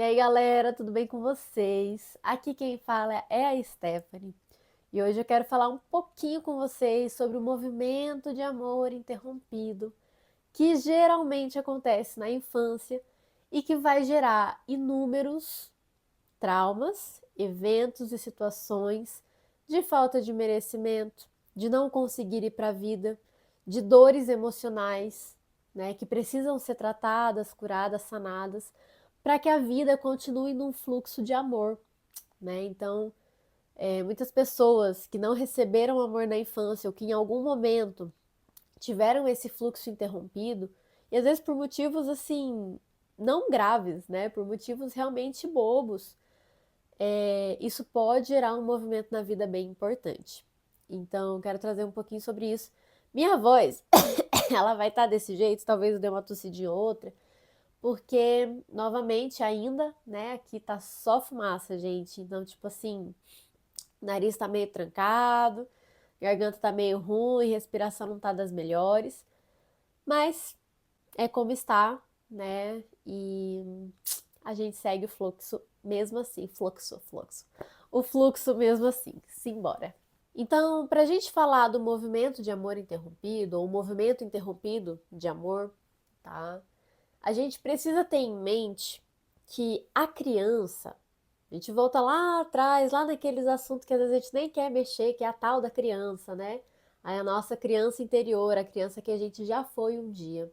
E aí, galera, tudo bem com vocês? Aqui quem fala é a Stephanie. E hoje eu quero falar um pouquinho com vocês sobre o movimento de amor interrompido, que geralmente acontece na infância e que vai gerar inúmeros traumas, eventos e situações de falta de merecimento, de não conseguir ir para a vida, de dores emocionais, né, que precisam ser tratadas, curadas, sanadas, para que a vida continue num fluxo de amor, né? Então, muitas pessoas que não receberam amor na infância ou que em algum momento tiveram esse fluxo interrompido, e às vezes por motivos assim não graves, né? Por motivos realmente bobos, isso pode gerar um movimento na vida bem importante. Então, quero trazer um pouquinho sobre isso. Minha voz, ela vai estar desse jeito, talvez eu dê uma tossidinha ou outra, porque, novamente, ainda, né, aqui tá só fumaça, gente. Então, tipo assim, nariz tá meio trancado, garganta tá meio ruim, respiração não tá das melhores, mas é como está, né? E a gente segue o fluxo mesmo assim, fluxo. O fluxo mesmo assim, simbora. Então, para a gente falar do movimento de amor interrompido, ou movimento interrompido de amor, tá? A gente precisa ter em mente que a criança, a gente volta lá atrás, lá naqueles assuntos que às vezes a gente nem quer mexer, que é a tal da criança, né? A nossa criança interior, a criança que a gente já foi um dia.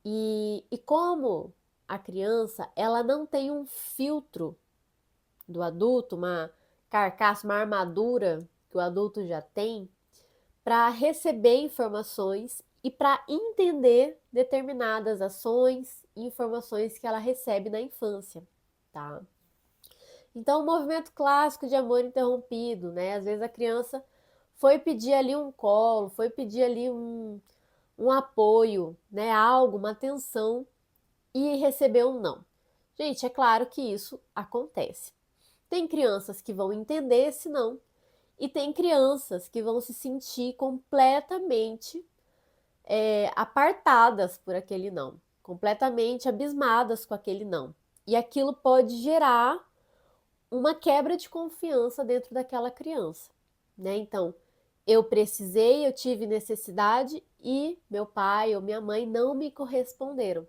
E como a criança, ela não tem um filtro do adulto, uma carcaça, uma armadura que o adulto já tem, para receber informações e para entender determinadas ações e informações que ela recebe na infância, tá? Então, o movimento clássico de amor interrompido, né? Às vezes a criança foi pedir ali um colo, foi pedir ali um apoio, né? Algo, uma atenção e recebeu um não. Gente, é claro que isso acontece. Tem crianças que vão entender esse não e tem crianças que vão se sentir completamente apartadas por aquele não, completamente abismadas com aquele não. E aquilo pode gerar uma quebra de confiança dentro daquela criança, né? Então, eu precisei, eu tive necessidade e meu pai ou minha mãe não me corresponderam.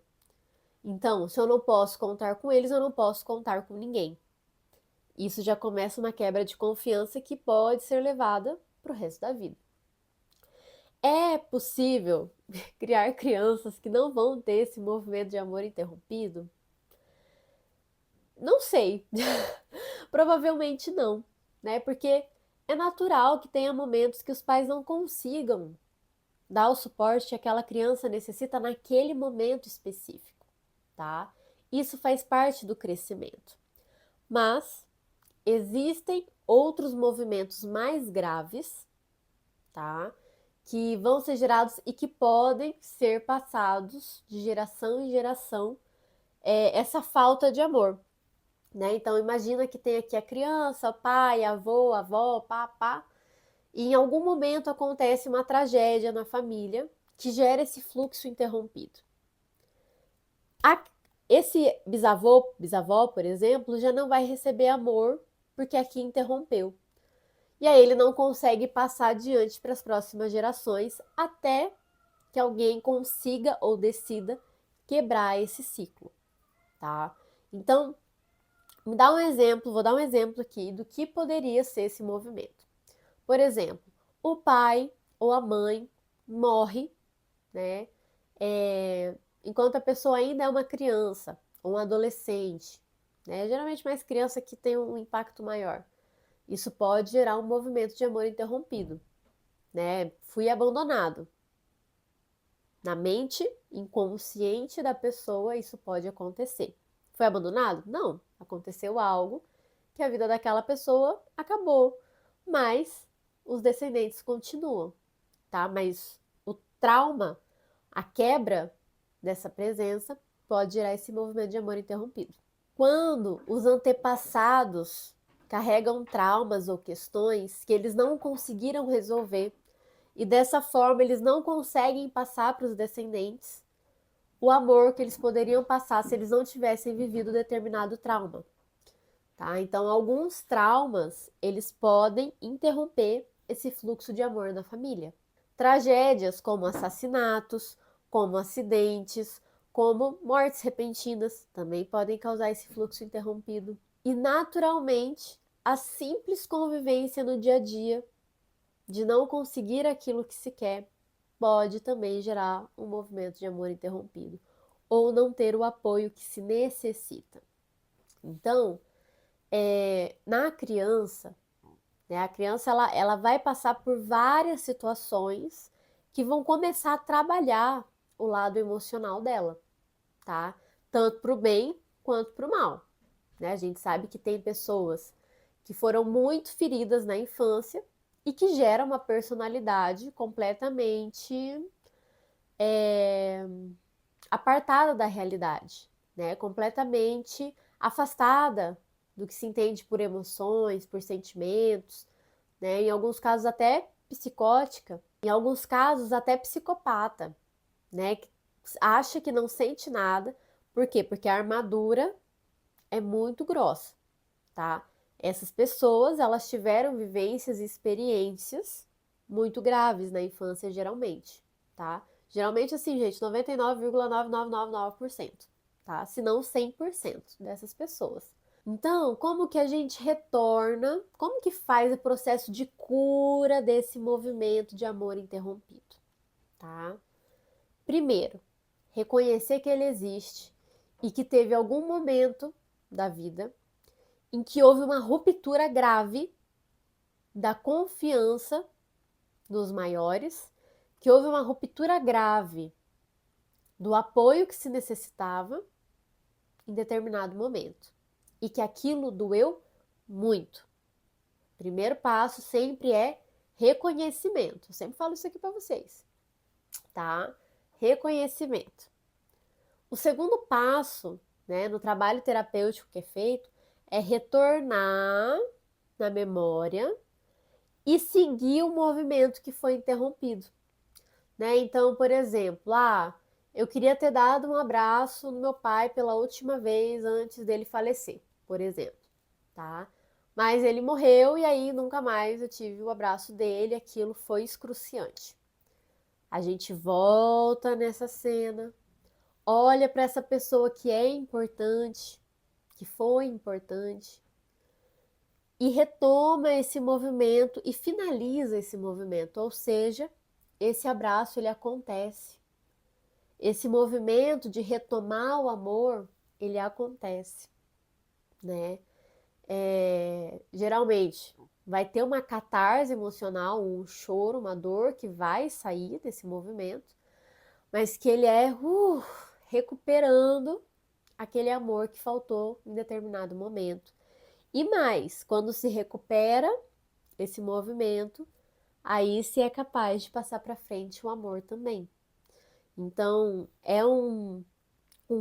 Então, se eu não posso contar com eles, eu não posso contar com ninguém. Isso já começa uma quebra de confiança que pode ser levada para o resto da vida. É possível criar crianças que não vão ter esse movimento de amor interrompido? Não sei. Provavelmente não, né? Porque é natural que tenha momentos que os pais não consigam dar o suporte que aquela criança necessita naquele momento específico, tá? Isso faz parte do crescimento. Mas existem outros movimentos mais graves, tá? Que vão ser gerados e que podem ser passados de geração em geração, essa falta de amor, né? Então imagina que tem aqui a criança, o pai, avô, avó, papá, e em algum momento acontece uma tragédia na família que gera esse fluxo interrompido. A, esse bisavô, bisavó, por exemplo, já não vai receber amor porque aqui interrompeu. E aí ele não consegue passar adiante para as próximas gerações até que alguém consiga ou decida quebrar esse ciclo, tá? Então, me dá um exemplo, vou dar um exemplo aqui do que poderia ser esse movimento. Por exemplo, o pai ou a mãe morre, né? Enquanto a pessoa ainda é uma criança ou um adolescente, né? Geralmente mais criança que tem um impacto maior. Isso pode gerar um movimento de amor interrompido, né? Fui abandonado. Na mente inconsciente da pessoa, isso pode acontecer. Foi abandonado? Não. Aconteceu algo que a vida daquela pessoa acabou, mas os descendentes continuam, tá? Mas o trauma, a quebra dessa presença pode gerar esse movimento de amor interrompido. Quando os antepassados carregam traumas ou questões que eles não conseguiram resolver e dessa forma eles não conseguem passar para os descendentes, o amor que eles poderiam passar se eles não tivessem vivido determinado trauma, tá? Então, alguns traumas, eles podem interromper esse fluxo de amor na família. Tragédias como assassinatos, como acidentes, como mortes repentinas também podem causar esse fluxo interrompido. E, naturalmente, a simples convivência no dia a dia, de não conseguir aquilo que se quer, pode também gerar um movimento de amor interrompido, ou não ter o apoio que se necessita. Então, na criança, né, a criança ela vai passar por várias situações que vão começar a trabalhar o lado emocional dela, tá? Tanto para o bem quanto para o mal. Né? A gente sabe que tem pessoas que foram muito feridas na infância e que geram uma personalidade completamente apartada da realidade, né? Completamente afastada do que se entende por emoções, por sentimentos, né? Em alguns casos até psicótica, em alguns casos até psicopata, né? Que acha que não sente nada. Por quê? Porque a armadura é muito grossa, tá? Essas pessoas, elas tiveram vivências e experiências muito graves na infância, geralmente, tá? Geralmente, assim, gente, 99,9999%, tá? Se não 100% dessas pessoas. Então, como que a gente retorna, como que faz o processo de cura desse movimento de amor interrompido, tá? Primeiro, reconhecer que ele existe e que teve algum momento da vida em que houve uma ruptura grave da confiança dos maiores, que houve uma ruptura grave do apoio que se necessitava em determinado momento e que aquilo doeu muito. Primeiro passo sempre é reconhecimento. Eu sempre falo isso aqui para vocês, tá? Reconhecimento. O segundo passo, né, no trabalho terapêutico que é feito, é retornar na memória e seguir o movimento que foi interrompido, né? Então, por exemplo, eu queria ter dado um abraço no meu pai pela última vez antes dele falecer, por exemplo, tá? Mas ele morreu e aí nunca mais eu tive o abraço dele, aquilo foi excruciante. A gente volta nessa cena, olha para essa pessoa que é importante, que foi importante, e retoma esse movimento e finaliza esse movimento, ou seja, esse abraço ele acontece. Esse movimento de retomar o amor, ele acontece, né? Geralmente vai ter uma catarse emocional, um choro, uma dor que vai sair desse movimento, mas que ele é recuperando aquele amor que faltou em determinado momento. E mais, quando se recupera esse movimento, aí se é capaz de passar para frente o amor também. Então, é um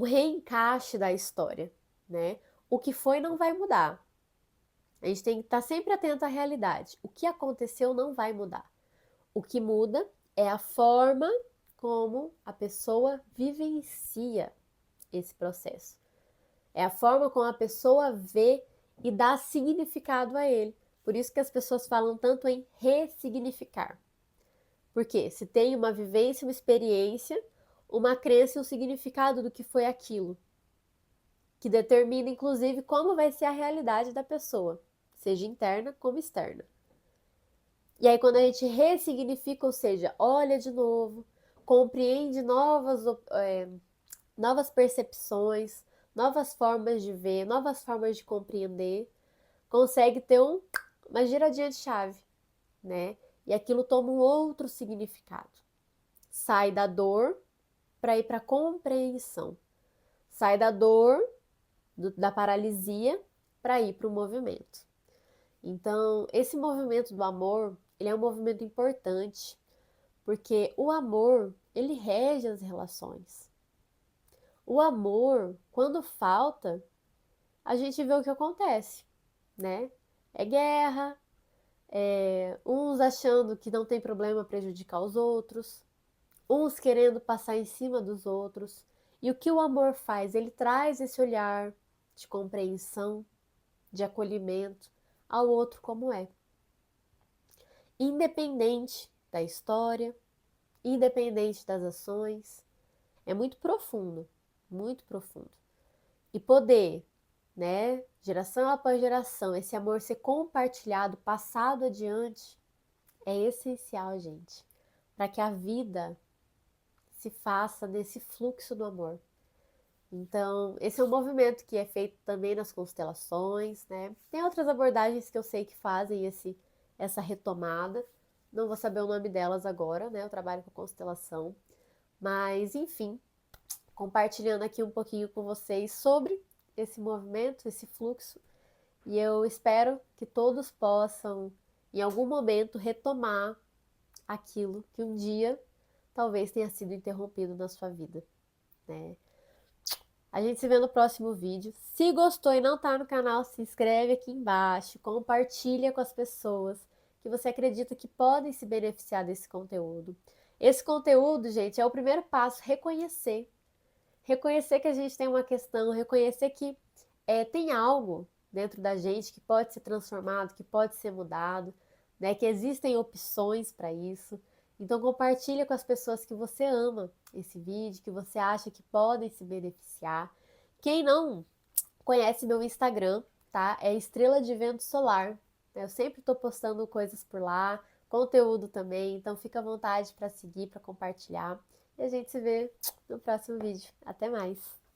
reencaixe da história, né? O que foi não vai mudar. A gente tem que estar sempre atento à realidade. O que aconteceu não vai mudar. O que muda é a forma como a pessoa vivencia esse processo. É a forma como a pessoa vê e dá significado a ele. Por isso que as pessoas falam tanto em ressignificar. Porque se tem uma vivência, uma experiência, uma crença e um significado do que foi aquilo, que determina inclusive como vai ser a realidade da pessoa, seja interna como externa. E aí quando a gente ressignifica, ou seja, olha de novo, compreende novas percepções, novas formas de ver, novas formas de compreender, consegue ter uma giradinha de chave, né? E aquilo toma um outro significado. Sai da dor para ir para a compreensão. Sai da dor, da paralisia, para ir para o movimento. Então, esse movimento do amor, ele é um movimento importante, porque o amor, ele rege as relações. O amor, quando falta, a gente vê o que acontece, né? É guerra, uns achando que não tem problema prejudicar os outros, uns querendo passar em cima dos outros, E o que o amor faz? Ele traz esse olhar de compreensão, de acolhimento ao outro como é. Independente da história, independente das ações. É muito profundo, muito profundo. E poder, né, geração após geração, esse amor ser compartilhado, passado adiante, é essencial, gente, para que a vida se faça nesse fluxo do amor. Então, esse é um movimento que é feito também nas constelações, né? Tem outras abordagens que eu sei que fazem essa retomada. Não vou saber o nome delas agora, né? Eu trabalho com constelação. Mas, enfim, compartilhando aqui um pouquinho com vocês sobre esse movimento, esse fluxo. E eu espero que todos possam, em algum momento, retomar aquilo que um dia talvez tenha sido interrompido na sua vida, né? A gente se vê no próximo vídeo. Se gostou e não tá no canal, se inscreve aqui embaixo, compartilha com as pessoas que você acredita que podem se beneficiar desse conteúdo. Esse conteúdo, gente, é o primeiro passo, reconhecer. Reconhecer que a gente tem uma questão, reconhecer que tem algo dentro da gente que pode ser transformado, que pode ser mudado, né? Que existem opções para isso. Então compartilha com as pessoas que você ama esse vídeo, que você acha que podem se beneficiar. Quem não conhece meu Instagram, tá? É Estrela de Vento Solar. Eu sempre estou postando coisas por lá, conteúdo também, então fica à vontade para seguir, para compartilhar. E a gente se vê no próximo vídeo. Até mais!